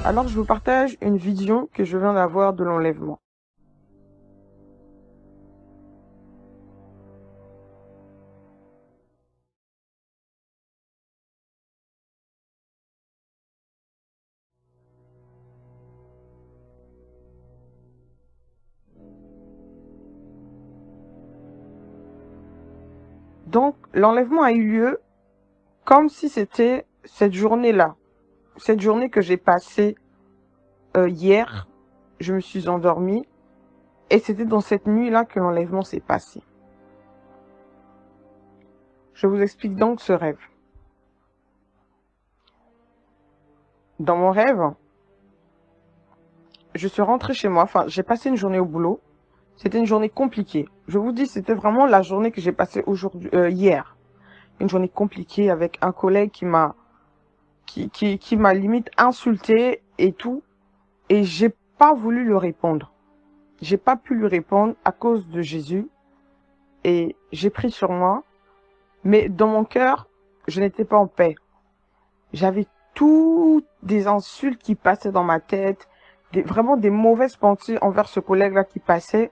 Alors, je vous partage une vision que je viens d'avoir de l'enlèvement. Donc, l'enlèvement a eu lieu comme si c'était cette journée-là, cette journée que j'ai passée hier. Je me suis endormie et c'était dans cette nuit-là que l'enlèvement s'est passé. Je vous explique donc ce rêve. Dans mon rêve, je suis rentrée chez moi, enfin, j'ai passé une journée au boulot. C'était une journée compliquée. Je vous dis, c'était vraiment la journée que j'ai passée hier. Une journée compliquée avec un collègue qui m'a limite insulté et tout. Et j'ai pas voulu lui répondre. J'ai pas pu lui répondre à cause de Jésus. Et j'ai pris sur moi. Mais dans mon cœur, je n'étais pas en paix. J'avais toutes des insultes qui passaient dans ma tête. Vraiment des mauvaises pensées envers ce collègue-là qui passait.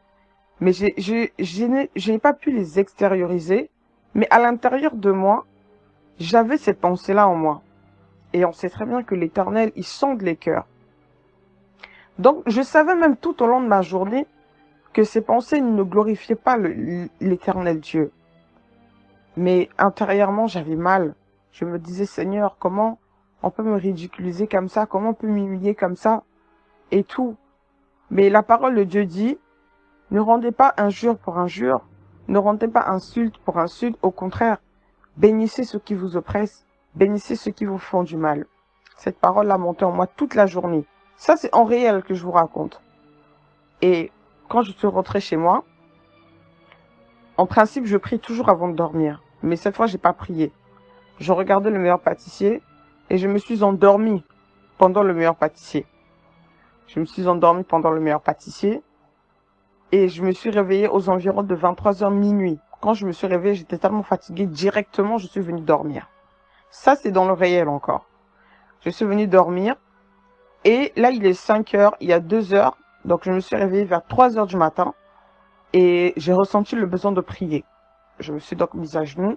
Mais je n'ai pas pu les extérioriser. Mais à l'intérieur de moi, j'avais ces pensées-là en moi. Et on sait très bien que l'Éternel, il sonde les cœurs. Donc, je savais même tout au long de ma journée que ces pensées ne glorifiaient pas l'Éternel Dieu. Mais intérieurement, j'avais mal. Je me disais, Seigneur, comment on peut me ridiculiser comme ça? Comment on peut m'humilier comme ça? Et tout. Mais la parole de Dieu dit, ne rendez pas injure pour injure. Ne rendez pas insulte pour insulte. Au contraire, bénissez ceux qui vous oppressent. Bénissez ceux qui vous font du mal. Cette parole a monté en moi toute la journée. Ça, c'est en réel que je vous raconte. Et quand je suis rentrée chez moi, en principe, je prie toujours avant de dormir. Mais cette fois, j'ai pas prié. Je regardais Le Meilleur Pâtissier et je me suis endormie pendant Le Meilleur Pâtissier. Je me suis endormie pendant Le Meilleur Pâtissier et je me suis réveillée aux environs de 23h minuit. Quand je me suis réveillée, j'étais tellement fatiguée, directement, je suis venue dormir. Ça, c'est dans le réel encore. Je suis venue dormir et là, il est 5h, il y a 2h. Donc, je me suis réveillée vers 3h du matin et j'ai ressenti le besoin de prier. Je me suis donc mise à genoux.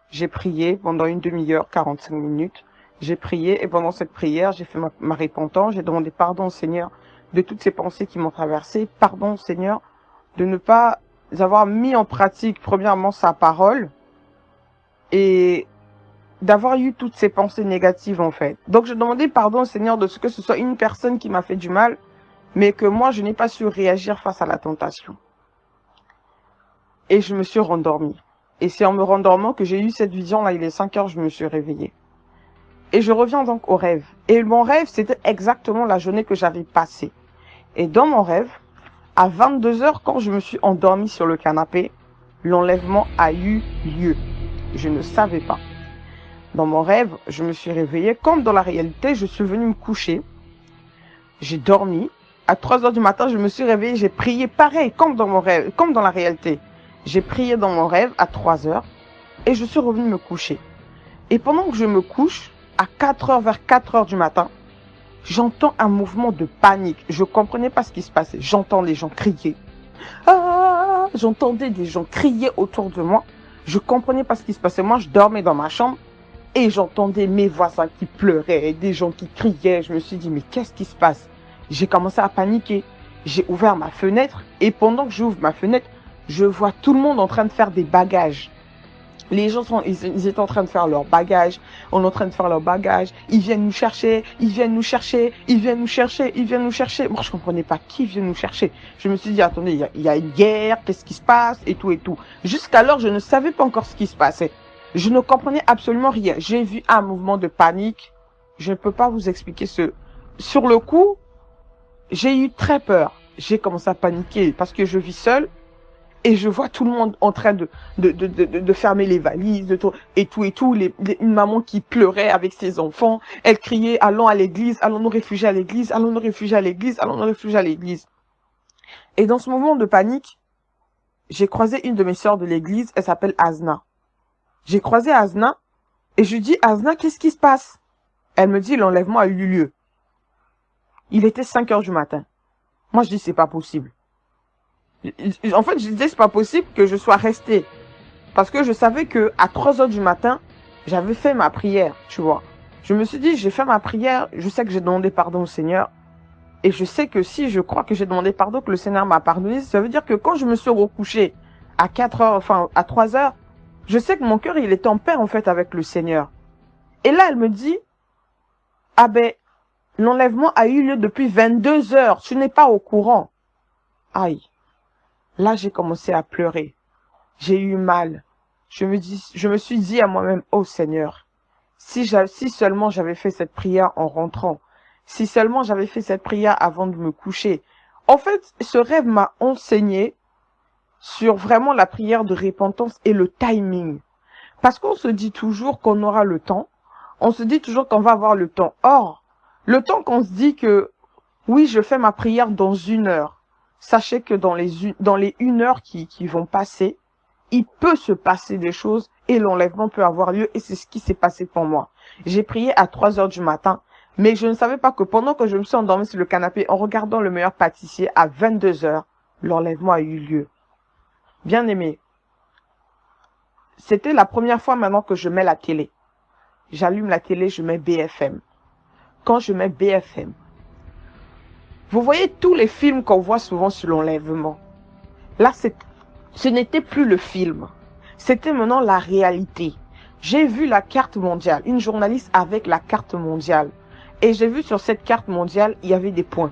J'ai prié pendant une demi-heure, 45 minutes. J'ai prié et pendant cette prière, j'ai fait ma repentance. J'ai demandé pardon au Seigneur de toutes ces pensées qui m'ont traversé. Pardon, Seigneur, de ne pas avoir mis en pratique, premièrement, sa parole et d'avoir eu toutes ces pensées négatives, en fait. Donc, je demandais pardon au Seigneur de ce que ce soit une personne qui m'a fait du mal, mais que moi, je n'ai pas su réagir face à la tentation. Et je me suis rendormie. Et c'est en me rendormant que j'ai eu cette vision-là. Il est 5h, je me suis réveillée. Et je reviens donc au rêve. Et mon rêve, c'était exactement la journée que j'avais passée. Et dans mon rêve, à 22h, quand je me suis endormie sur le canapé, l'enlèvement a eu lieu. Je ne savais pas. Dans mon rêve, je me suis réveillée. Comme dans la réalité, je suis venue me coucher. J'ai dormi. À 3h du matin, je me suis réveillée. J'ai prié pareil, comme dans mon rêve, comme dans la réalité. J'ai prié dans mon rêve à 3h et je suis revenue me coucher. Et pendant que je me couche, à 4h, vers 4h du matin, j'entends un mouvement de panique. Je comprenais pas ce qui se passait. J'entends les gens crier. Ah! J'entendais des gens crier autour de moi. Je comprenais pas ce qui se passait. Moi, je dormais dans ma chambre et j'entendais mes voisins qui pleuraient, des gens qui criaient. Je me suis dit, mais qu'est-ce qui se passe? J'ai commencé à paniquer. J'ai ouvert ma fenêtre et pendant que j'ouvre ma fenêtre, je vois tout le monde en train de faire des bagages. Les gens ils étaient en train de faire leurs bagages. On est en train de faire leurs bagages. Ils viennent nous chercher. Ils viennent nous chercher. Ils viennent nous chercher. Ils viennent nous chercher. Moi, je comprenais pas qui vient nous chercher. Je me suis dit, attendez, il y a une guerre. Qu'est-ce qui se passe? Et tout et tout. Jusqu'alors, je ne savais pas encore ce qui se passait. Je ne comprenais absolument rien. J'ai vu un mouvement de panique. Je ne peux pas vous expliquer ce. Sur le coup, j'ai eu très peur. J'ai commencé à paniquer parce que je vis seule. Et je vois tout le monde en train de fermer les valises, et tout. Une maman qui pleurait avec ses enfants. Elle criait, allons à l'église, allons nous réfugier à l'église, allons nous réfugier à l'église, allons nous réfugier à l'église. Et dans ce moment de panique, j'ai croisé une de mes sœurs de l'église, elle s'appelle Azna. J'ai croisé Azna, et je lui dis, Azna, qu'est-ce qui se passe? Elle me dit, l'enlèvement a eu lieu. Il était 5 heures du matin. Moi, je dis, c'est pas possible. En fait, je disais, c'est pas possible que je sois restée. Parce que je savais que à 3 heures du matin, j'avais fait ma prière, tu vois. Je me suis dit, j'ai fait ma prière, je sais que j'ai demandé pardon au Seigneur. Et je sais que si je crois que j'ai demandé pardon, que le Seigneur m'a pardonné, ça veut dire que quand je me suis recouchée à 4 heures, enfin à 3 heures, je sais que mon cœur, il est en paix en fait avec le Seigneur. Et là, elle me dit, ah ben, l'enlèvement a eu lieu depuis 22 heures, tu n'es pas au courant. Aïe, là j'ai commencé à pleurer. J'ai eu mal. Je me suis dit à moi-même, oh Seigneur, si seulement j'avais fait cette prière en rentrant, si seulement j'avais fait cette prière avant de me coucher. En fait, ce rêve m'a enseigné sur vraiment la prière de repentance et le timing. Parce qu'on se dit toujours qu'on aura le temps. On se dit toujours qu'on va avoir le temps. Or, le temps qu'on se dit que, oui, je fais ma prière dans 1 heure. Sachez que dans les 1 heure qui vont passer, il peut se passer des choses et l'enlèvement peut avoir lieu et c'est ce qui s'est passé pour moi. J'ai prié à 3 heures du matin, mais je ne savais pas que pendant que je me suis endormie sur le canapé en regardant le meilleur pâtissier à 22 heures, l'enlèvement a eu lieu. Bien aimé, c'était la première fois maintenant que je mets la télé. J'allume la télé, je mets BFM. Quand je mets BFM, vous voyez tous les films qu'on voit souvent sur l'enlèvement. Là, ce n'était plus le film. C'était maintenant la réalité. J'ai vu la carte mondiale, une journaliste avec la carte mondiale. Et j'ai vu sur cette carte mondiale, il y avait des points.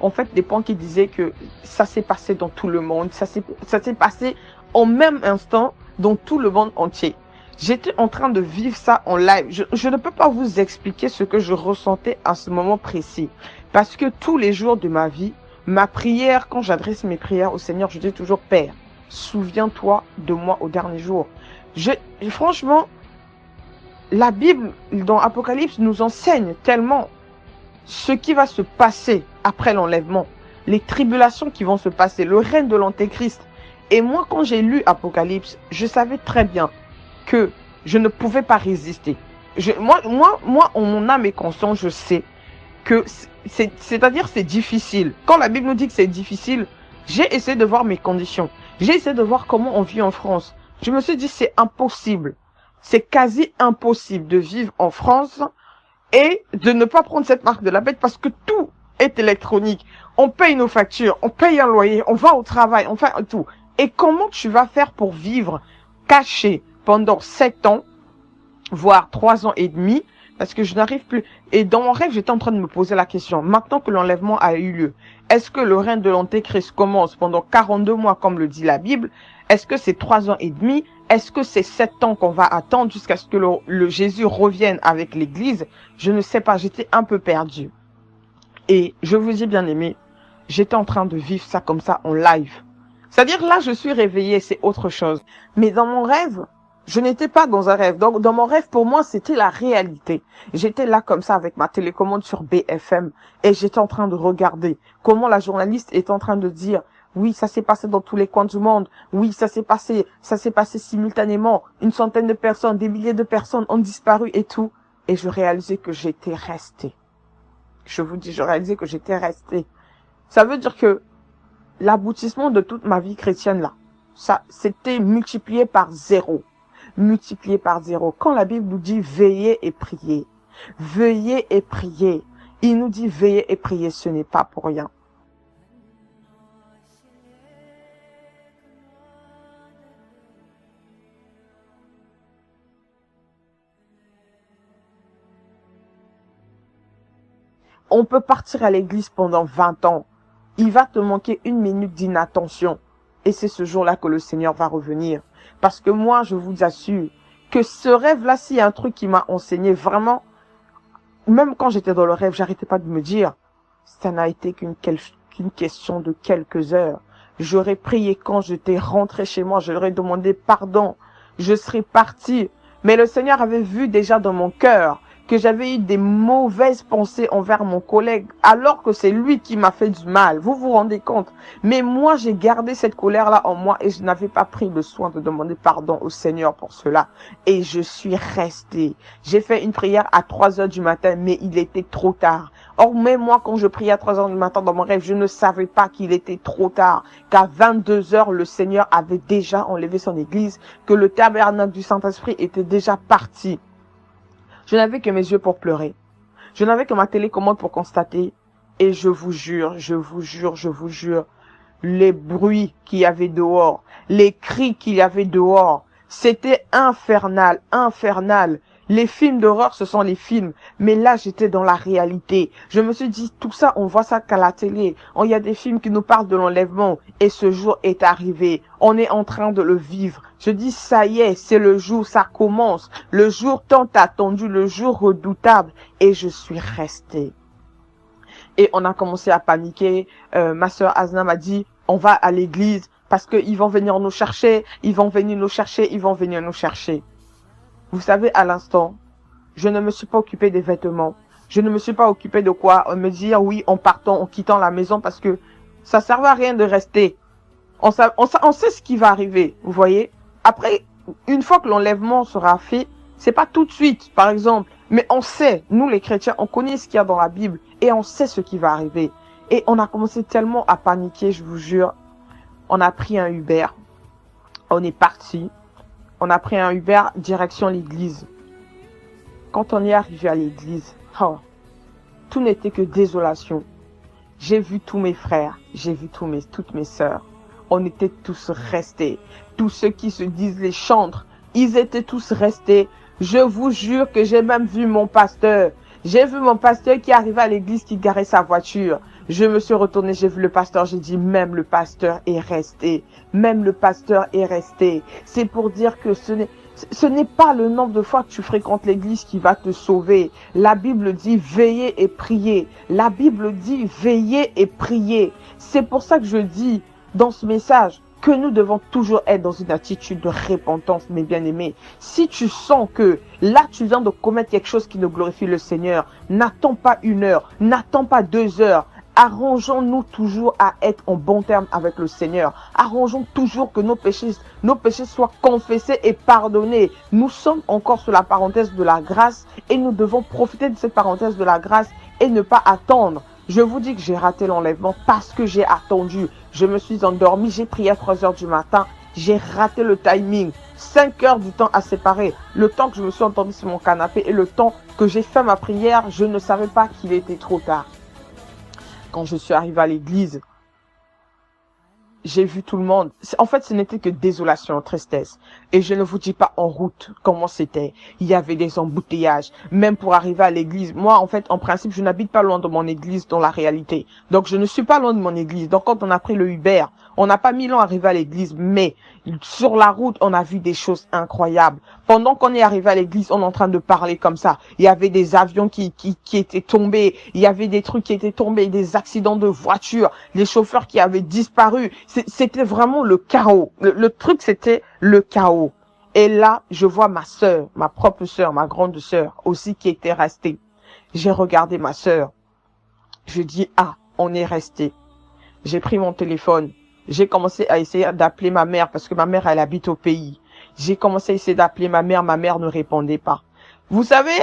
En fait, des points qui disaient que ça s'est passé dans tout le monde. Ça s'est passé en même instant dans tout le monde entier. J'étais en train de vivre ça en live. Je ne peux pas vous expliquer ce que je ressentais à ce moment précis. Parce que tous les jours de ma vie, ma prière, quand j'adresse mes prières au Seigneur, je dis toujours, Père, souviens-toi de moi au dernier jour. Franchement, la Bible, dans Apocalypse, nous enseigne tellement ce qui va se passer après l'enlèvement, les tribulations qui vont se passer, le règne de l'Antéchrist. Et moi, quand j'ai lu Apocalypse, je savais très bien que je ne pouvais pas résister. Moi, en mon âme et conscience, je sais que c'est-à-dire c'est difficile. Quand la Bible nous dit que c'est difficile, j'ai essayé de voir mes conditions. J'ai essayé de voir comment on vit en France. Je me suis dit, c'est impossible. C'est quasi impossible de vivre en France et de ne pas prendre cette marque de la bête parce que tout est électronique. On paye nos factures, on paye un loyer, on va au travail, on fait tout. Et comment tu vas faire pour vivre caché pendant 7 ans, voire 3 ans et demi, parce que je n'arrive plus. Et dans mon rêve, j'étais en train de me poser la question, maintenant que l'enlèvement a eu lieu, est-ce que le règne de l'Antéchrist commence pendant 42 mois, comme le dit la Bible? Est-ce que c'est 3 ans et demi? Est-ce que c'est 7 ans qu'on va attendre jusqu'à ce que le Jésus revienne avec l'église? Je ne sais pas, j'étais un peu perdue. Et je vous dis, bien aimé, j'étais en train de vivre ça comme ça en live. C'est-à-dire là, je suis réveillée, c'est autre chose. Mais dans mon rêve, je n'étais pas dans un rêve. Donc, dans mon rêve, pour moi, c'était la réalité. J'étais là comme ça avec ma télécommande sur BFM et j'étais en train de regarder comment la journaliste est en train de dire oui, ça s'est passé dans tous les coins du monde. Oui, ça s'est passé simultanément. Une centaine de personnes, des milliers de personnes ont disparu et tout. Et je réalisais que j'étais restée. Je vous dis, je réalisais que j'étais restée. Ça veut dire que l'aboutissement de toute ma vie chrétienne là, ça, c'était multiplié par 0. Multiplié par 0. Quand la Bible nous dit veillez et priez, veuillez et priez, il nous dit veillez et priez, ce n'est pas pour rien. On peut partir à l'église pendant 20 ans. Il va te manquer 1 minute d'inattention. Et c'est ce jour-là que le Seigneur va revenir. Parce que moi, je vous assure que ce rêve-là, s'il y a un truc qui m'a enseigné vraiment, même quand j'étais dans le rêve, j'arrêtais pas de me dire, ça n'a été qu'une question de quelques heures. J'aurais prié quand j'étais rentré chez moi, je leur ai demandé pardon. Je serais parti. Mais le Seigneur avait vu déjà dans mon cœur que j'avais eu des mauvaises pensées envers mon collègue, alors que c'est lui qui m'a fait du mal. Vous vous rendez compte? Mais moi, j'ai gardé cette colère-là en moi et je n'avais pas pris le soin de demander pardon au Seigneur pour cela. Et je suis restée. J'ai fait une prière à 3 heures du matin, mais il était trop tard. Or, même moi, quand je priais à 3 heures du matin dans mon rêve, je ne savais pas qu'il était trop tard, qu'à 22 heures, le Seigneur avait déjà enlevé son église, que le tabernacle du Saint-Esprit était déjà parti. Je n'avais que mes yeux pour pleurer. Je n'avais que ma télécommande pour constater. Et je vous jure, je vous jure, je vous jure, les bruits qu'il y avait dehors, les cris qu'il y avait dehors, c'était infernal, infernal. Les films d'horreur, ce sont les films. Mais là, j'étais dans la réalité. Je me suis dit, tout ça, on voit ça qu'à la télé. Il y a des films qui nous parlent de l'enlèvement. Et ce jour est arrivé. On est en train de le vivre. Je dis, ça y est, c'est le jour, ça commence. Le jour tant attendu, le jour redoutable. Et je suis restée. Et on a commencé à paniquer. Ma sœur Azna m'a dit, on va à l'église parce qu'ils vont venir nous chercher, ils vont venir nous chercher, ils vont venir nous chercher. Vous savez, à l'instant, je ne me suis pas occupée des vêtements. Je ne me suis pas occupée de quoi me dire oui en partant, en quittant la maison parce que ça servait à rien de rester. On sait ce qui va arriver, vous voyez. Après, une fois que l'enlèvement sera fait, c'est pas tout de suite, par exemple. Mais on sait, nous les chrétiens, on connaît ce qu'il y a dans la Bible et on sait ce qui va arriver. Et on a commencé tellement à paniquer, je vous jure. On a pris un Uber. On est parti. On a pris un Uber direction l'église. Quand on est arrivé à l'église, tout n'était que désolation. J'ai vu tous mes frères, j'ai vu toutes mes sœurs. On était tous restés. Tous ceux qui se disent les chantres, ils étaient tous restés. Je vous jure que j'ai même vu mon pasteur. J'ai vu mon pasteur qui arrivait à l'église, qui garait sa voiture. Je me suis retournée, j'ai vu le pasteur, j'ai dit même le pasteur est resté. Même le pasteur est resté. C'est pour dire que ce n'est pas le nombre de fois que tu fréquentes l'église qui va te sauver. La Bible dit veillez et priez. La Bible dit veillez et priez. C'est pour ça que je dis dans ce message que nous devons toujours être dans une attitude de repentance, mes bien-aimés. Si tu sens que là, tu viens de commettre quelque chose qui ne glorifie le Seigneur, n'attends pas 1 heure, n'attends pas 2 heures. Arrangeons-nous toujours à être en bon terme avec le Seigneur. Arrangeons toujours que nos péchés soient confessés et pardonnés. Nous sommes encore sur la parenthèse de la grâce et nous devons profiter de cette parenthèse de la grâce et ne pas attendre. Je vous dis que j'ai raté l'enlèvement parce que j'ai attendu. Je me suis endormi, j'ai prié à 3 heures du matin. J'ai raté le timing. 5 heures du temps à séparer. Le temps que je me suis endormi sur mon canapé et le temps que j'ai fait ma prière, je ne savais pas qu'il était trop tard. Quand je suis arrivée à l'église, j'ai vu tout le monde. En fait, ce n'était que désolation, tristesse. Et je ne vous dis pas en route comment c'était. Il y avait des embouteillages, même pour arriver à l'église. Moi, en fait, en principe, je n'habite pas loin de mon église dans la réalité. Donc, je ne suis pas loin de mon église. Donc, quand on a pris le Uber, on n'a pas mis long à arriver à l'église, mais sur la route, on a vu des choses incroyables. Pendant qu'on est arrivé à l'église, on est en train de parler comme ça. Il y avait des avions qui étaient tombés. Il y avait des trucs qui étaient tombés, des accidents de voiture, les chauffeurs qui avaient disparu. C'était vraiment le chaos. Le truc, c'était le chaos. Et là, je vois ma sœur, ma propre sœur, ma grande sœur aussi qui était restée. J'ai regardé ma sœur. Je dis, ah, on est resté. J'ai pris mon téléphone. J'ai commencé à essayer d'appeler ma mère parce que ma mère, elle habite au pays. J'ai commencé à essayer d'appeler ma mère ne répondait pas. Vous savez,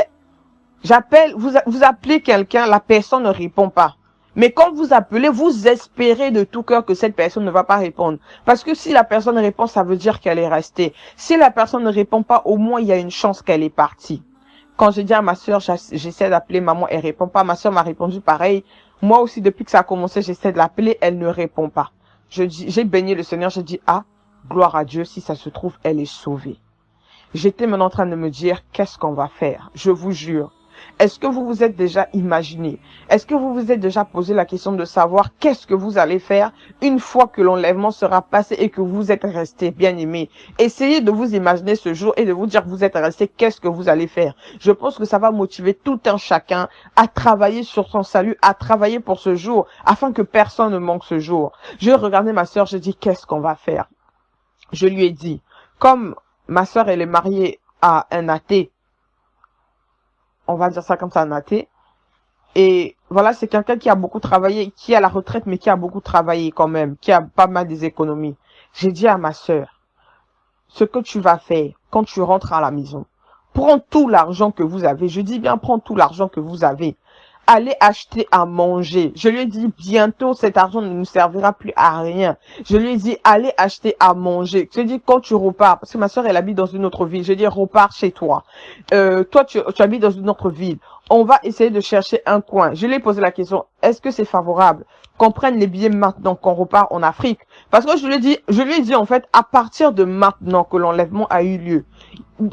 vous appelez quelqu'un, la personne ne répond pas. Mais quand vous appelez, vous espérez de tout cœur que cette personne ne va pas répondre. Parce que si la personne répond, ça veut dire qu'elle est restée. Si la personne ne répond pas, au moins il y a une chance qu'elle est partie. Quand je dis à ma sœur, j'essaie d'appeler maman, elle répond pas. Ma sœur m'a répondu pareil. Moi aussi, depuis que ça a commencé, j'essaie de l'appeler, elle ne répond pas. J'ai béni le Seigneur, je dis, ah, gloire à Dieu, si ça se trouve, elle est sauvée. J'étais maintenant en train de me dire, qu'est-ce qu'on va faire? Je vous jure. Est-ce que vous vous êtes déjà imaginé? Est-ce que vous vous êtes déjà posé la question de savoir qu'est-ce que vous allez faire une fois que l'enlèvement sera passé et que vous êtes resté bien aimé? Essayez de vous imaginer ce jour et de vous dire que vous êtes resté, qu'est-ce que vous allez faire? Je pense que ça va motiver tout un chacun à travailler sur son salut, à travailler pour ce jour, afin que personne ne manque ce jour. Je regardais ma sœur, je dis, qu'est-ce qu'on va faire? Je lui ai dit, comme ma sœur, elle est mariée à un athée, on va dire ça comme ça, un athée. Et voilà, c'est quelqu'un qui a beaucoup travaillé, qui est à la retraite, mais qui a beaucoup travaillé quand même, qui a pas mal des économies. J'ai dit à ma sœur, ce que tu vas faire quand tu rentres à la maison, prends tout l'argent que vous avez. Je dis bien, prends tout l'argent que vous avez. aller acheter à manger. Je lui ai dit, bientôt, cet argent ne nous servira plus à rien. Je lui ai dit, allez acheter à manger. Je lui ai dit, quand tu repars, parce que ma soeur, elle habite dans une autre ville. Je lui ai dit, repars chez toi. Toi, tu habites dans une autre ville. On va essayer de chercher un coin. Je lui ai posé la question, est-ce que c'est favorable qu'on prenne les billets maintenant qu'on repart en Afrique? Parce que je lui ai dit, en fait, à partir de maintenant que l'enlèvement a eu lieu,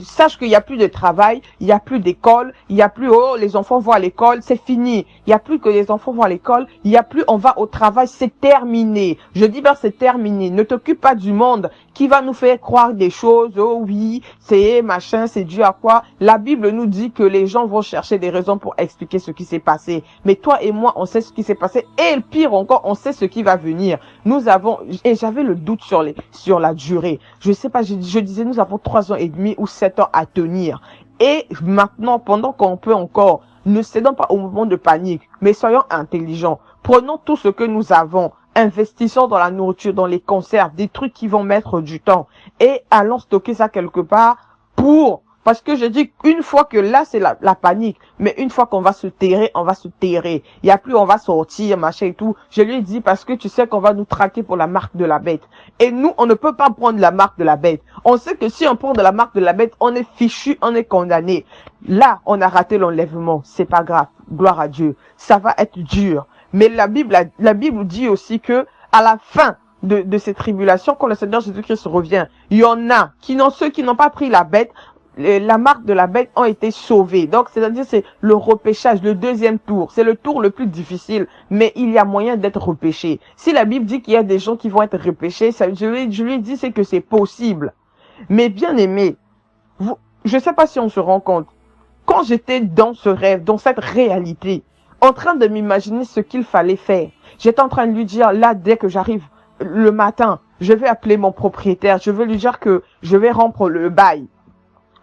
sache qu'il n'y a plus de travail, il n'y a plus d'école, il n'y a plus, oh, les enfants vont à l'école, c'est fini. Il n'y a plus que les enfants vont à l'école, il n'y a plus, on va au travail, c'est terminé. Je dis, ben, c'est terminé. Ne t'occupe pas du monde qui va nous faire croire des choses, oh oui, c'est machin, c'est dû à quoi. La Bible nous dit que les gens vont chercher des raisons pour expliquer ce qui s'est passé. Mais toi et moi, on sait ce qui s'est passé. Et le pire encore, on sait ce qui va venir. Nous avons, et j'avais le doute sur la durée. Je sais pas, je disais, nous avons 3 ans et demi ou 7 ans à tenir. Et maintenant, pendant qu'on peut encore, ne cédons pas au mouvement de panique, mais soyons intelligents. Prenons tout ce que nous avons, investissons dans la nourriture, dans les conserves, des trucs qui vont mettre du temps, et allons stocker ça quelque part parce que je dis une fois que là c'est la panique, mais une fois qu'on va se terrer, on va se terrer. Il y a plus on va sortir, machin et tout. Je lui ai dit parce que tu sais qu'on va nous traquer pour la marque de la bête. Et nous, on ne peut pas prendre la marque de la bête. On sait que si on prend de la marque de la bête, on est fichu, on est condamné. Là, on a raté l'enlèvement. C'est pas grave. Gloire à Dieu. Ça va être dur. Mais la Bible dit aussi que à la fin de ces tribulations, quand le Seigneur Jésus-Christ revient, il y en a ceux qui n'ont pas pris la bête, la marque de la bête ont été sauvés. Donc, c'est-à-dire, c'est le repêchage, le deuxième tour. C'est le tour le plus difficile, mais il y a moyen d'être repêché. Si la Bible dit qu'il y a des gens qui vont être repêchés, je lui dis, c'est que c'est possible. Mais bien aimé, je sais pas si on se rend compte. Quand j'étais dans ce rêve, dans cette réalité, en train de m'imaginer ce qu'il fallait faire, j'étais en train de lui dire, là, dès que j'arrive le matin, je vais appeler mon propriétaire, je vais lui dire que je vais rompre le bail.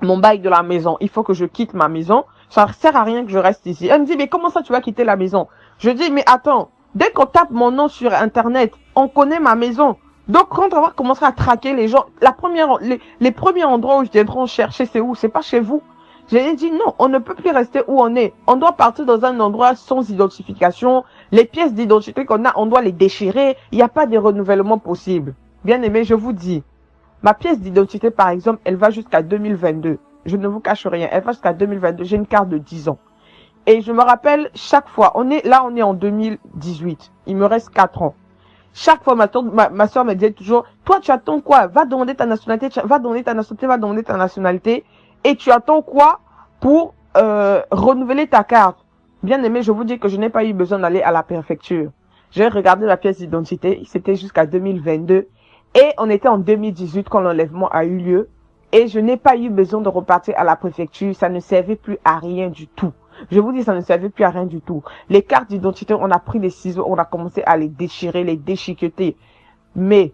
Mon bail de la maison, il faut que je quitte ma maison, ça ne sert à rien que je reste ici. Elle me dit, mais comment ça tu vas quitter la maison? Je dis, mais attends, dès qu'on tape mon nom sur Internet, on connaît ma maison. Donc quand on va commencer à traquer les gens, les premiers endroits où ils viendront chercher, c'est où? C'est pas chez vous. J'ai dit, non, on ne peut plus rester où on est. On doit partir dans un endroit sans identification. Les pièces d'identité qu'on a, on doit les déchirer. Il n'y a pas de renouvellement possible. Bien aimé, je vous dis, ma pièce d'identité, par exemple, elle va jusqu'à 2022. Je ne vous cache rien. Elle va jusqu'à 2022. J'ai une carte de 10 ans. Et je me rappelle, chaque fois, on est en 2018. Il me reste 4 ans. Chaque fois, ma soeur me disait toujours, toi, tu attends quoi? Va demander ta nationalité, va demander ta nationalité. Et tu attends quoi pour renouveler ta carte? Bien aimé, je vous dis que je n'ai pas eu besoin d'aller à la préfecture. J'ai regardé la pièce d'identité. C'était jusqu'à 2022. Et on était en 2018 quand l'enlèvement a eu lieu. Et je n'ai pas eu besoin de repartir à la préfecture. Ça ne servait plus à rien du tout. Je vous dis, ça ne servait plus à rien du tout. Les cartes d'identité, on a pris les ciseaux, on a commencé à les déchirer, les déchiqueter. Mais,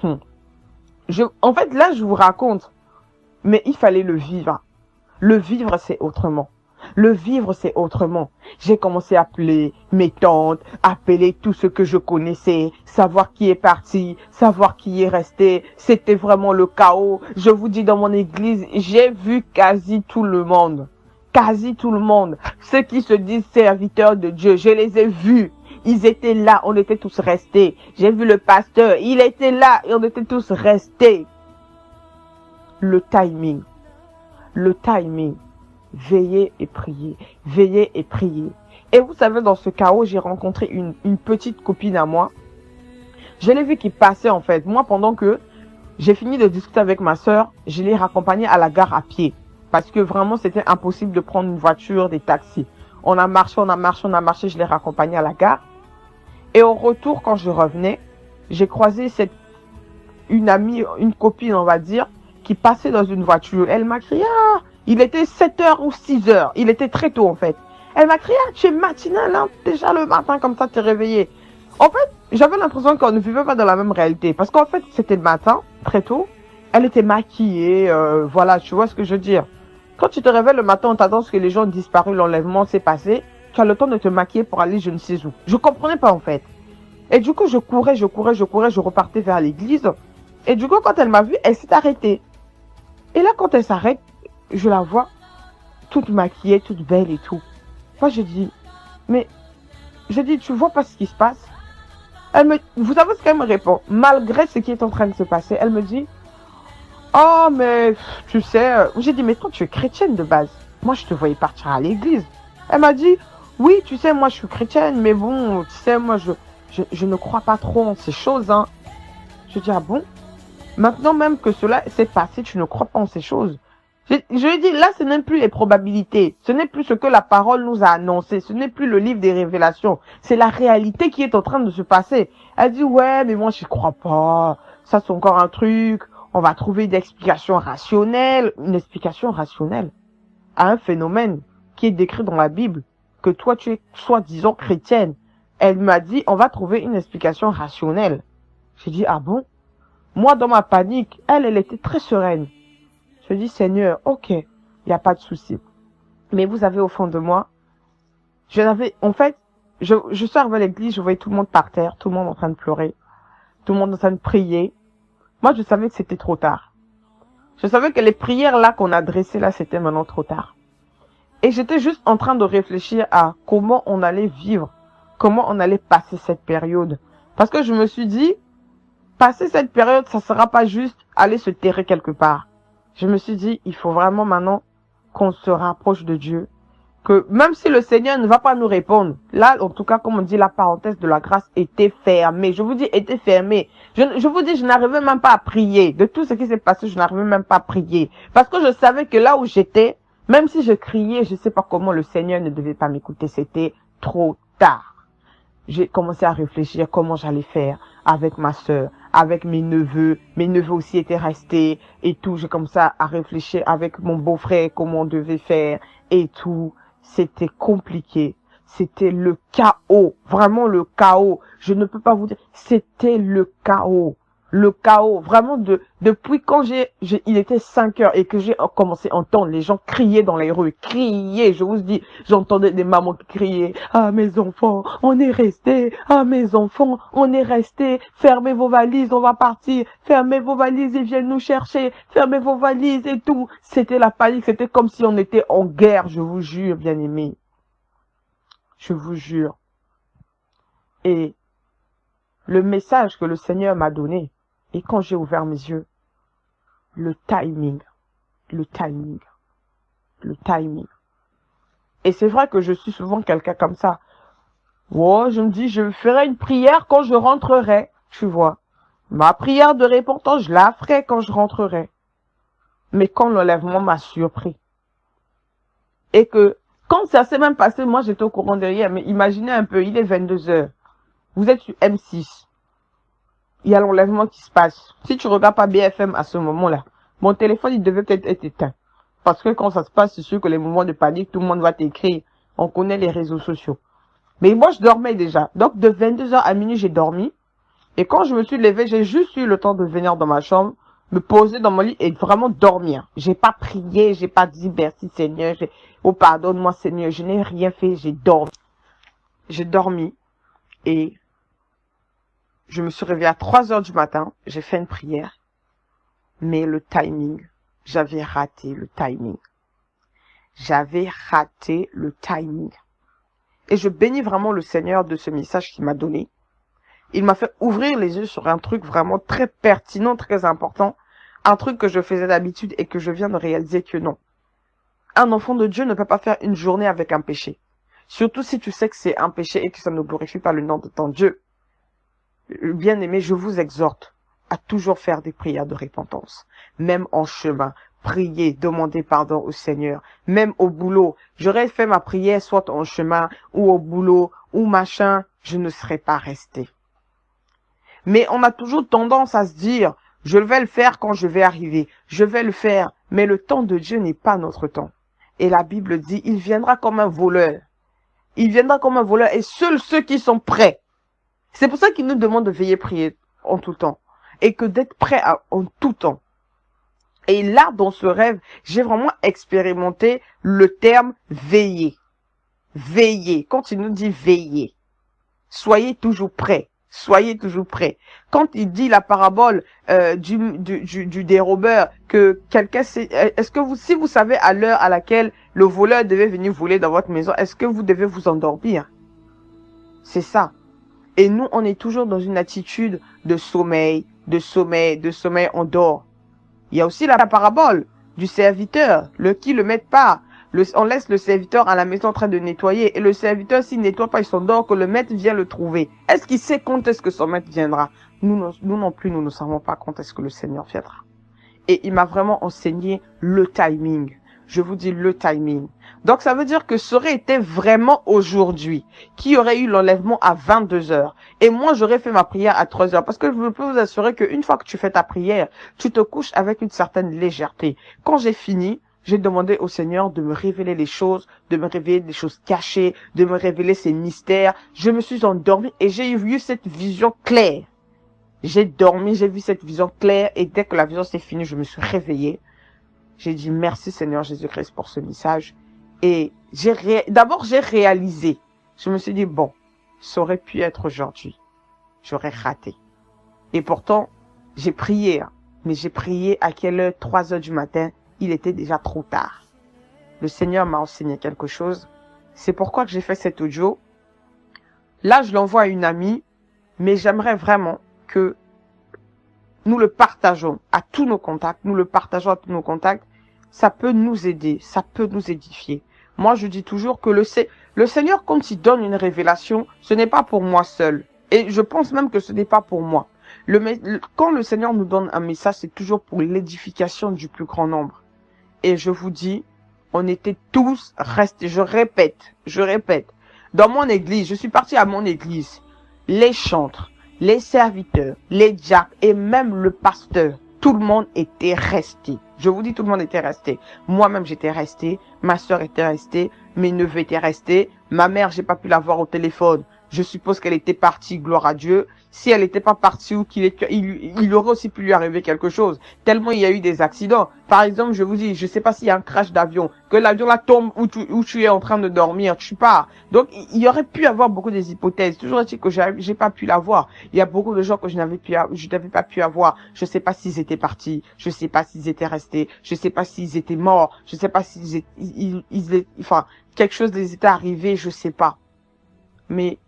en fait, là, je vous raconte. Mais il fallait le vivre. Le vivre, c'est autrement. Le vivre, c'est autrement. J'ai commencé à appeler mes tantes, appeler tout ce que je connaissais, savoir qui est parti, savoir qui est resté. C'était vraiment le chaos. Je vous dis, dans mon église, j'ai vu quasi tout le monde. Quasi tout le monde. Ceux qui se disent serviteurs de Dieu, je les ai vus. Ils étaient là, on était tous restés. J'ai vu le pasteur, il était là et on était tous restés. Le timing. Le timing. Veillez et priez. Veillez et priez. Et vous savez, dans ce chaos, j'ai rencontré une petite copine à moi. Je l'ai vue qui passait, en fait. Moi, pendant que j'ai fini de discuter avec ma soeur, je l'ai raccompagnée à la gare à pied. Parce que vraiment, c'était impossible de prendre une voiture, des taxis. On a marché, je l'ai raccompagnée à la gare. Et au retour, quand je revenais, j'ai croisé une amie, une copine, on va dire, qui passait dans une voiture. Elle m'a crié, ah, il était 7h ou 6h. Il était très tôt, en fait. Elle m'a crié, ah, tu es matinale, hein, déjà le matin, comme ça, tu es réveillée. En fait, j'avais l'impression qu'on ne vivait pas dans la même réalité. Parce qu'en fait, c'était le matin, très tôt. Elle était maquillée, voilà, tu vois ce que je veux dire. Quand tu te réveilles le matin, on t'attend que les gens ont disparu, l'enlèvement s'est passé. Tu as le temps de te maquiller pour aller je ne sais où. Je comprenais pas, en fait. Et du coup, je courais, je repartais vers l'église. Et du coup, quand elle m'a vue, elle s'est arrêtée. Et là, quand elle s'arrête, je la vois toute maquillée, toute belle et tout. Moi, je dis, mais, je dis, tu vois pas ce qui se passe? Vous savez ce qu'elle me répond? Malgré ce qui est en train de se passer, elle me dit, oh, mais, tu sais, j'ai dit, mais toi, tu es chrétienne de base. Moi, je te voyais partir à l'église. Elle m'a dit, oui, tu sais, moi, je suis chrétienne, mais bon, tu sais, moi, je ne crois pas trop en ces choses, hein. Je dis, ah bon? Maintenant même que cela s'est passé, tu ne crois pas en ces choses. Je lui dis, là, ce n'est plus les probabilités. Ce n'est plus ce que la parole nous a annoncé. Ce n'est plus le livre des révélations. C'est la réalité qui est en train de se passer. Elle dit, ouais, mais moi, je crois pas. Ça, c'est encore un truc. On va trouver une explication rationnelle. Une explication rationnelle à un phénomène qui est décrit dans la Bible. Que toi, tu es soi-disant chrétienne. Elle m'a dit, on va trouver une explication rationnelle. J'ai dit, ah bon? Moi, dans ma panique, elle était très sereine. Je dis, Seigneur, ok, il n'y a pas de souci. Mais vous avez au fond de moi, en fait, je sors à l'église, je voyais tout le monde par terre, tout le monde en train de pleurer, tout le monde en train de prier. Moi, je savais que c'était trop tard. Je savais que les prières là qu'on adressait là, c'était maintenant trop tard. Et j'étais juste en train de réfléchir à comment on allait vivre, comment on allait passer cette période. Parce que je me suis dit, passer cette période, ça sera pas juste aller se terrer quelque part. Je me suis dit, il faut vraiment maintenant qu'on se rapproche de Dieu. Que même si le Seigneur ne va pas nous répondre, là, en tout cas, comme on dit, la parenthèse de la grâce était fermée. Je vous dis, était fermée. Je vous dis, je n'arrivais même pas à prier. De tout ce qui s'est passé, je n'arrivais même pas à prier. Parce que je savais que là où j'étais, même si je criais, je sais pas comment le Seigneur ne devait pas m'écouter. C'était trop tard. J'ai commencé à réfléchir comment j'allais faire avec ma sœur, avec mes neveux. Mes neveux aussi étaient restés et tout. J'ai commencé à réfléchir avec mon beau-frère comment on devait faire et tout. C'était compliqué. C'était le chaos. Vraiment le chaos. Je ne peux pas vous dire. C'était le chaos. Le chaos. Vraiment depuis quand il était 5 heures et que j'ai commencé à entendre les gens crier dans les rues. Crier. Je vous dis, j'entendais des mamans qui criaient. Ah, mes enfants, on est restés. Ah, mes enfants, on est restés. Fermez vos valises, on va partir. Fermez vos valises, ils viennent nous chercher. Fermez vos valises et tout. C'était la panique. C'était comme si on était en guerre, je vous jure, bien aimés. Je vous jure. Et le message que le Seigneur m'a donné, et quand j'ai ouvert mes yeux, le timing. Et c'est vrai que je suis souvent quelqu'un comme ça. Oh, je me dis, je ferai une prière quand je rentrerai, tu vois. Ma prière de repentance, je la ferai quand je rentrerai. Mais quand l'enlèvement m'a surpris. Et que, quand ça s'est même passé, moi j'étais au courant derrière, mais imaginez un peu, il est 22 heures. Vous êtes sur M6. Il y a l'enlèvement qui se passe. Si tu regardes pas BFM à ce moment-là, mon téléphone, il devait peut-être être éteint. Parce que quand ça se passe, c'est sûr que les moments de panique, tout le monde va t'écrire. On connaît les réseaux sociaux. Mais moi, je dormais déjà. Donc, de 22 heures à minuit, j'ai dormi. Et quand je me suis levée, j'ai juste eu le temps de venir dans ma chambre, me poser dans mon lit et vraiment dormir. J'ai pas prié, j'ai pas dit merci Seigneur, oh pardonne-moi Seigneur, je n'ai rien fait, j'ai dormi. J'ai dormi et je me suis réveillée à 3 heures du matin, j'ai fait une prière, mais le timing, j'avais raté le timing. J'avais raté le timing. Et je bénis vraiment le Seigneur de ce message qu'il m'a donné. Il m'a fait ouvrir les yeux sur un truc vraiment très pertinent, très important. Un truc que je faisais d'habitude et que je viens de réaliser que non. Un enfant de Dieu ne peut pas faire une journée avec un péché. Surtout si tu sais que c'est un péché et que ça ne glorifie pas le nom de ton Dieu. Bien-aimé, je vous exhorte à toujours faire des prières de repentance. Même en chemin. Prier, demander pardon au Seigneur. Même au boulot. J'aurais fait ma prière soit en chemin ou au boulot ou machin. Je ne serais pas resté. Mais on a toujours tendance à se dire, je vais le faire quand je vais arriver. Je vais le faire. Mais le temps de Dieu n'est pas notre temps. Et la Bible dit, il viendra comme un voleur. Il viendra comme un voleur et seuls ceux qui sont prêts. C'est pour ça qu'il nous demande de veiller prier en tout temps. Et que d'être prêt en tout temps. Et là, dans ce rêve, j'ai vraiment expérimenté le terme veiller. Veiller. Quand il nous dit veiller, soyez toujours prêts. Soyez toujours prêts. Quand il dit la parabole du dérobeur, que quelqu'un sait, est-ce que si vous savez à l'heure à laquelle le voleur devait venir voler dans votre maison, est-ce que vous devez vous endormir? C'est ça. Et nous, on est toujours dans une attitude de sommeil, on dort. Il y a aussi la parabole du serviteur, qui le met pas. On laisse le serviteur à la maison en train de nettoyer. Et le serviteur, s'il nettoie pas, il s'endort, que le maître vient le trouver. Est-ce qu'il sait quand est-ce que son maître viendra? Nous non plus, nous ne savons pas quand est-ce que le Seigneur viendra. Et il m'a vraiment enseigné le timing. Je vous dis le timing. Donc ça veut dire que ça aurait été vraiment aujourd'hui, qu'il y aurait eu l'enlèvement à 22 heures. Et moi, j'aurais fait ma prière à 3 heures. Parce que je peux vous assurer qu'une fois que tu fais ta prière, tu te couches avec une certaine légèreté. Quand j'ai fini, j'ai demandé au Seigneur de me révéler les choses, de me révéler des choses cachées, de me révéler ses mystères. Je me suis endormie et j'ai eu cette vision claire. J'ai dormi, j'ai vu cette vision claire et dès que la vision s'est finie, je me suis réveillée. J'ai dit merci Seigneur Jésus-Christ pour ce message. Et d'abord j'ai réalisé. Je me suis dit bon, ça aurait pu être aujourd'hui. J'aurais raté. Et pourtant, j'ai prié. Mais j'ai prié à quelle heure? 3 heures du matin. Il était déjà trop tard. Le Seigneur m'a enseigné quelque chose. C'est pourquoi que j'ai fait cet audio. Là, je l'envoie à une amie. Mais j'aimerais vraiment que nous le partageons à tous nos contacts. Nous le partageons à tous nos contacts. Ça peut nous aider. Ça peut nous édifier. Moi, je dis toujours que le Seigneur, quand il donne une révélation, ce n'est pas pour moi seul. Et je pense même que ce n'est pas pour moi. Quand le Seigneur nous donne un message, c'est toujours pour l'édification du plus grand nombre. Et je vous dis, on était tous restés, je répète, dans mon église, je suis partie à mon église, les chantres, les serviteurs, les diacres et même le pasteur, tout le monde était resté. Je vous dis, tout le monde était resté. Moi-même, j'étais resté, ma soeur était restée, mes neveux étaient restés, ma mère, j'ai pas pu la voir au téléphone. Je suppose qu'elle était partie, gloire à Dieu. Si elle n'était pas partie ou il aurait aussi pu lui arriver quelque chose. Tellement il y a eu des accidents. Par exemple, je vous dis, je sais pas s'il y a un crash d'avion, que l'avion là tombe où tu es en train de dormir, tu pars. Donc, il y aurait pu avoir beaucoup des hypothèses. Toujours est-il que j'ai pas pu la voir. Il y a beaucoup de gens que je n'avais pas pu avoir. Je sais pas s'ils étaient partis. Je sais pas s'ils étaient restés. Je sais pas s'ils étaient morts. Je sais pas s'ils étaient, enfin, quelque chose les était arrivé, je sais pas. Mais,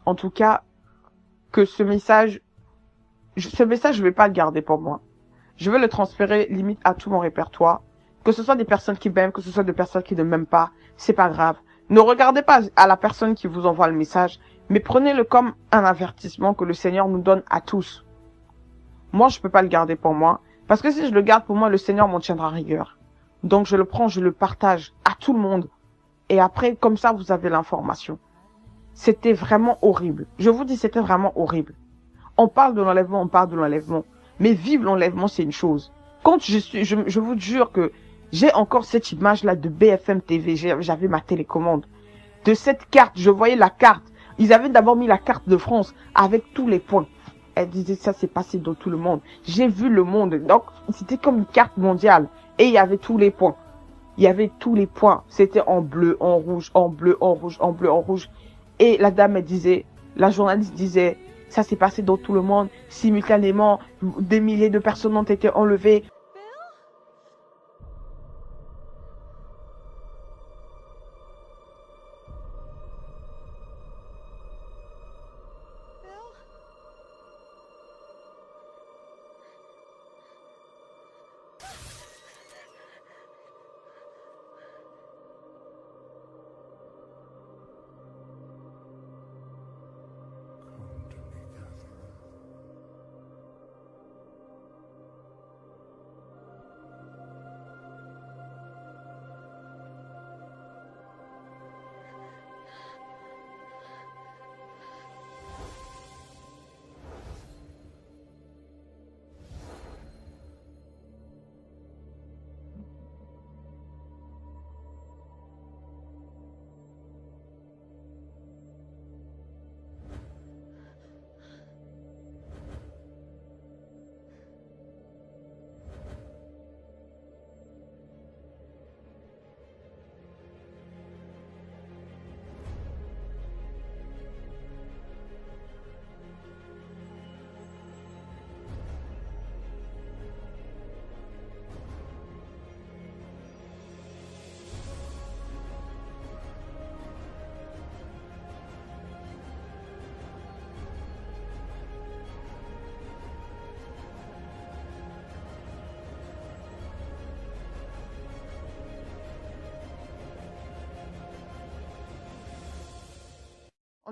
en tout cas, que ce message, je vais pas le garder pour moi. Je veux le transférer limite à tout mon répertoire. Que ce soit des personnes qui m'aiment, que ce soit des personnes qui ne m'aiment pas, c'est pas grave. Ne regardez pas à la personne qui vous envoie le message, mais prenez-le comme un avertissement que le Seigneur nous donne à tous. Moi, je peux pas le garder pour moi, parce que si je le garde pour moi, le Seigneur m'en tiendra rigueur. Donc je le prends, je le partage à tout le monde. Et après, comme ça, vous avez l'information. C'était vraiment horrible. Je vous dis, c'était vraiment horrible. On parle de l'enlèvement. Mais vivre l'enlèvement, c'est une chose. Quand je vous jure que j'ai encore cette image-là de BFM TV. J'avais ma télécommande. De cette carte, je voyais la carte. Ils avaient d'abord mis la carte de France avec tous les points. Elle disait, ça s'est passé dans tout le monde. J'ai vu le monde. Donc, c'était comme une carte mondiale. Et il y avait tous les points. Il y avait tous les points. C'était en bleu, en rouge, en bleu, en rouge, en bleu, en rouge. Et la dame, elle disait, la journaliste disait, ça s'est passé dans tout le monde, simultanément, des milliers de personnes ont été enlevées.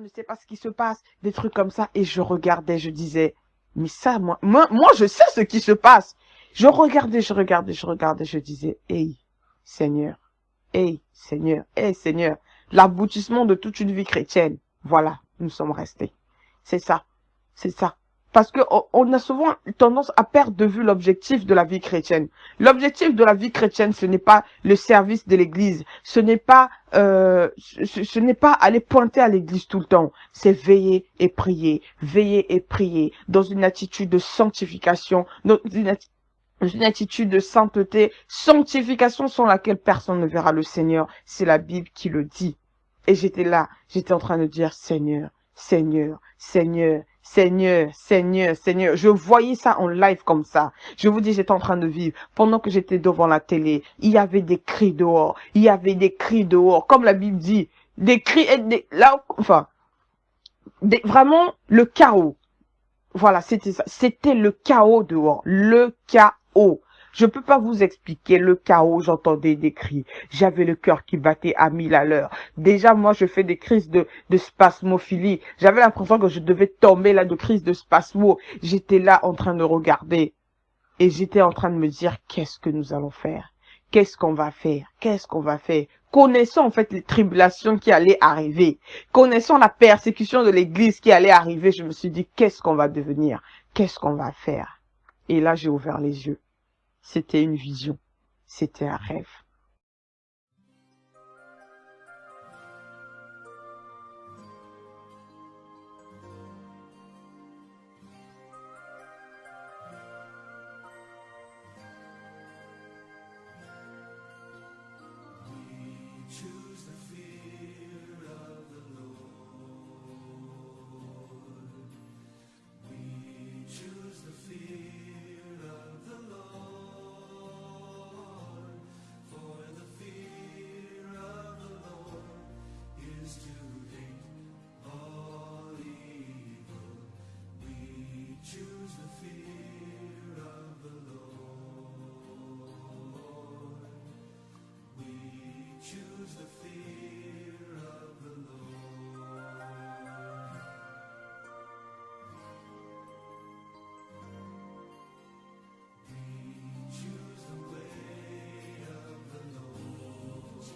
on ne sait pas ce qui se passe, des trucs comme ça. Et je regardais, je disais, mais ça, moi, je sais ce qui se passe. Je regardais, je disais, hey, Seigneur, hey, Seigneur, hey, Seigneur, l'aboutissement de toute une vie chrétienne. Voilà, nous sommes restés. C'est ça, c'est ça. Parce que on a souvent tendance à perdre de vue l'objectif de la vie chrétienne. L'objectif de la vie chrétienne, ce n'est pas le service de l'église, ce n'est pas aller pointer à l'église tout le temps. C'est veiller et prier dans une attitude de sanctification, dans une attitude de sainteté, sanctification sans laquelle personne ne verra le Seigneur. C'est la Bible qui le dit. Et j'étais là, j'étais en train de dire, Seigneur, Seigneur, Seigneur, Seigneur, Seigneur, Seigneur. Je voyais ça en live comme ça. Je vous dis, j'étais en train de vivre. Pendant que j'étais devant la télé, il y avait des cris dehors. Il y avait des cris dehors. Comme la Bible dit, des cris, vraiment, le chaos. Voilà, c'était ça. C'était le chaos dehors. Le chaos. Je peux pas vous expliquer le chaos. J'entendais des cris. J'avais le cœur qui battait à 1000 à l'heure. Déjà, moi, je fais des crises de spasmophilie. J'avais l'impression que je devais tomber là de crise de spasmo. J'étais là en train de regarder. Et j'étais en train de me dire, qu'est-ce que nous allons faire? Qu'est-ce qu'on va faire? Qu'est-ce qu'on va faire? Connaissant en fait les tribulations qui allaient arriver, connaissant la persécution de l'église qui allait arriver, je me suis dit, qu'est-ce qu'on va devenir? Qu'est-ce qu'on va faire? Et là, j'ai ouvert les yeux. C'était une vision. C'était un rêve.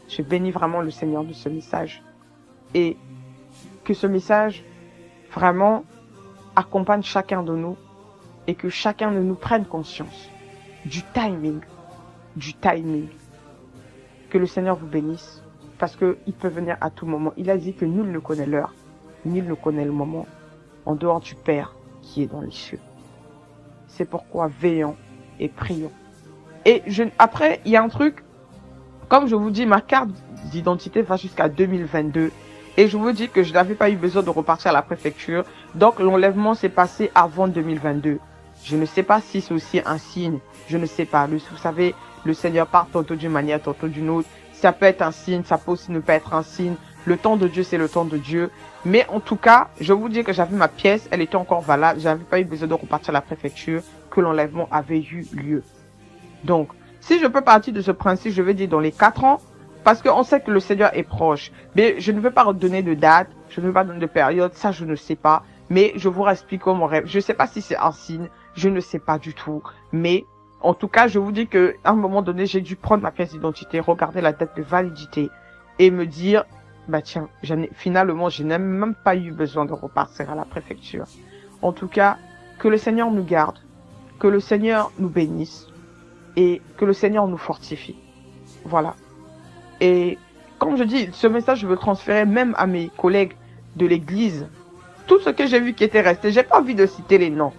Je bénis vraiment le Seigneur de ce message. Et que ce message vraiment accompagne chacun de nous et que chacun de nous prenne conscience du timing. Que le Seigneur vous bénisse parce qu'il peut venir à tout moment. Il a dit que nul ne connaît l'heure, nul ne connaît le moment en dehors du Père qui est dans les cieux. C'est pourquoi veillons et prions. Et après, il y a un truc, comme je vous dis, ma carte d'identité va jusqu'à 2022. Et je vous dis que je n'avais pas eu besoin de repartir à la préfecture. Donc l'enlèvement s'est passé avant 2022. Je ne sais pas si c'est aussi un signe. Je ne sais pas. Vous savez, le Seigneur part tantôt d'une manière, tantôt d'une autre. Ça peut être un signe, ça peut aussi ne pas être un signe. Le temps de Dieu, c'est le temps de Dieu. Mais en tout cas, je vous dis que j'avais ma pièce, elle était encore valable. J'avais pas eu besoin de repartir à la préfecture, que l'enlèvement avait eu lieu. Donc, si je peux partir de ce principe, je vais dire dans les 4 ans, parce qu'on sait que le Seigneur est proche. Mais je ne veux pas donner de date, je ne veux pas donner de période, ça je ne sais pas. Mais je vous explique mon rêve. Je ne sais pas si c'est un signe, je ne sais pas du tout. Mais en tout cas, je vous dis qu'à un moment donné, j'ai dû prendre ma pièce d'identité, regarder la date de validité et me dire, bah tiens, finalement, je n'ai même pas eu besoin de repartir à la préfecture. En tout cas, que le Seigneur nous garde, que le Seigneur nous bénisse et que le Seigneur nous fortifie. Voilà. Et comme je dis, ce message, je veux transférer même à mes collègues de l'église. Tout ce que j'ai vu qui était resté, j'ai pas envie de citer les noms.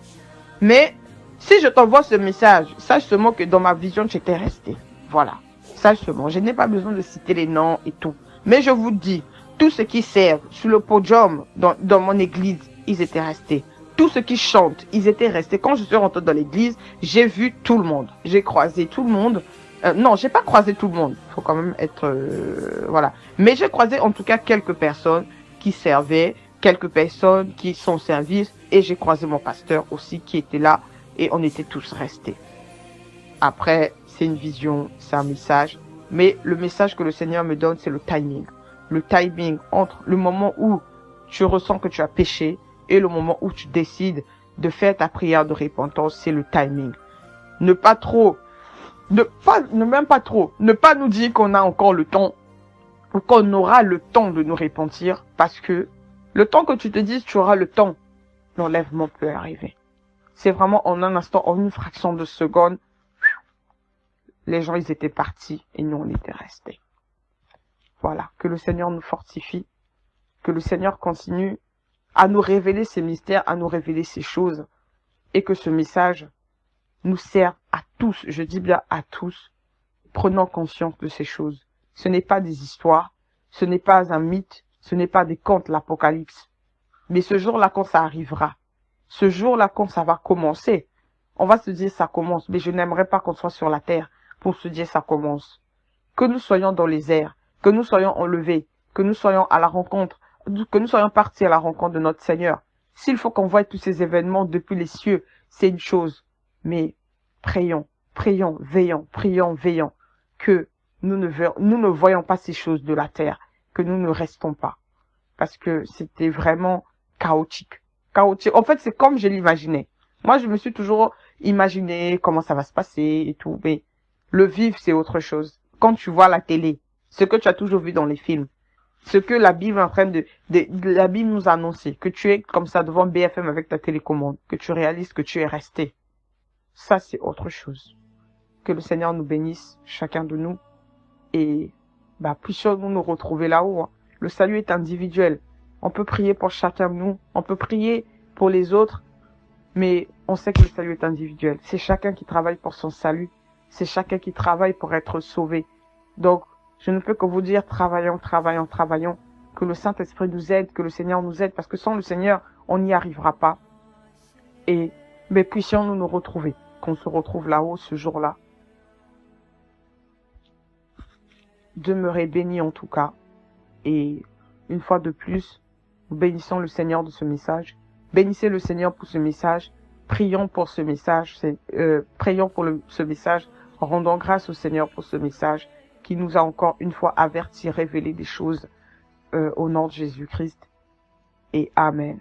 Mais si je t'envoie ce message, sache seulement que dans ma vision, tu étais resté. Voilà. Sache seulement, je n'ai pas besoin de citer les noms et tout. Mais je vous dis, tous ceux qui servent sur le podium dans mon église, ils étaient restés. Tous ceux qui chantent, ils étaient restés. Quand je suis rentrée dans l'église, j'ai vu tout le monde. J'ai croisé tout le monde. Non, j'ai pas croisé tout le monde. Il faut quand même être... voilà. Mais j'ai croisé en tout cas quelques personnes qui servaient, quelques personnes qui sont au service. Et j'ai croisé mon pasteur aussi qui était là. Et on était tous restés. Après, c'est une vision, c'est un message. Mais le message que le Seigneur me donne, c'est le timing. Le timing entre le moment où tu ressens que tu as péché et le moment où tu décides de faire ta prière de repentance, c'est le timing. Ne pas trop, même pas trop, ne pas nous dire qu'on a encore le temps ou qu'on aura le temps de nous repentir, parce que le temps que tu te dises tu auras le temps, l'enlèvement peut arriver. C'est vraiment en un instant, en une fraction de seconde, les gens ils étaient partis et nous on était restés. Voilà, que le Seigneur nous fortifie, que le Seigneur continue à nous révéler ces mystères, à nous révéler ces choses, et que ce message nous sert à tous, je dis bien à tous, prenant conscience de ces choses. Ce n'est pas des histoires, ce n'est pas un mythe, ce n'est pas des contes, l'Apocalypse. Mais ce jour-là, quand ça arrivera, ce jour-là, quand ça va commencer, on va se dire ça commence, mais je n'aimerais pas qu'on soit sur la terre pour se dire ça commence. Que nous soyons dans les airs, que nous soyons enlevés, que nous soyons à la rencontre, que nous soyons partis à la rencontre de notre Seigneur. S'il faut qu'on voie tous ces événements depuis les cieux, c'est une chose. Mais prions, prions, veillons, prions, veillons, que nous ne voyons pas ces choses de la terre, que nous ne restons pas. Parce que c'était vraiment chaotique. Chaotique. En fait, c'est comme je l'imaginais. Moi, je me suis toujours imaginé comment ça va se passer et tout. Mais le vivre, c'est autre chose. Quand tu vois la télé, ce que tu as toujours vu dans les films, ce que la Bible est en train la Bible nous annonce, que tu es comme ça devant BFM avec ta télécommande, que tu réalises que tu es resté. Ça, c'est autre chose. Que le Seigneur nous bénisse, chacun de nous, et puissions-nous nous retrouver là-haut. Hein. Le salut est individuel. On peut prier pour chacun de nous, on peut prier pour les autres, mais on sait que le salut est individuel. C'est chacun qui travaille pour son salut, c'est chacun qui travaille pour être sauvé. Donc, je ne peux que vous dire, travaillons, travaillons, travaillons, que le Saint-Esprit nous aide, que le Seigneur nous aide, parce que sans le Seigneur, on n'y arrivera pas. Et, puissions-nous nous retrouver, qu'on se retrouve là-haut ce jour-là. Demeurez bénis en tout cas. Et, une fois de plus, nous bénissons le Seigneur de ce message. Bénissez le Seigneur pour ce message. Prions pour ce message. Prions pour ce message. Rendons grâce au Seigneur pour ce message qui nous a encore une fois avertis, révélé des choses au nom de Jésus-Christ. Et Amen.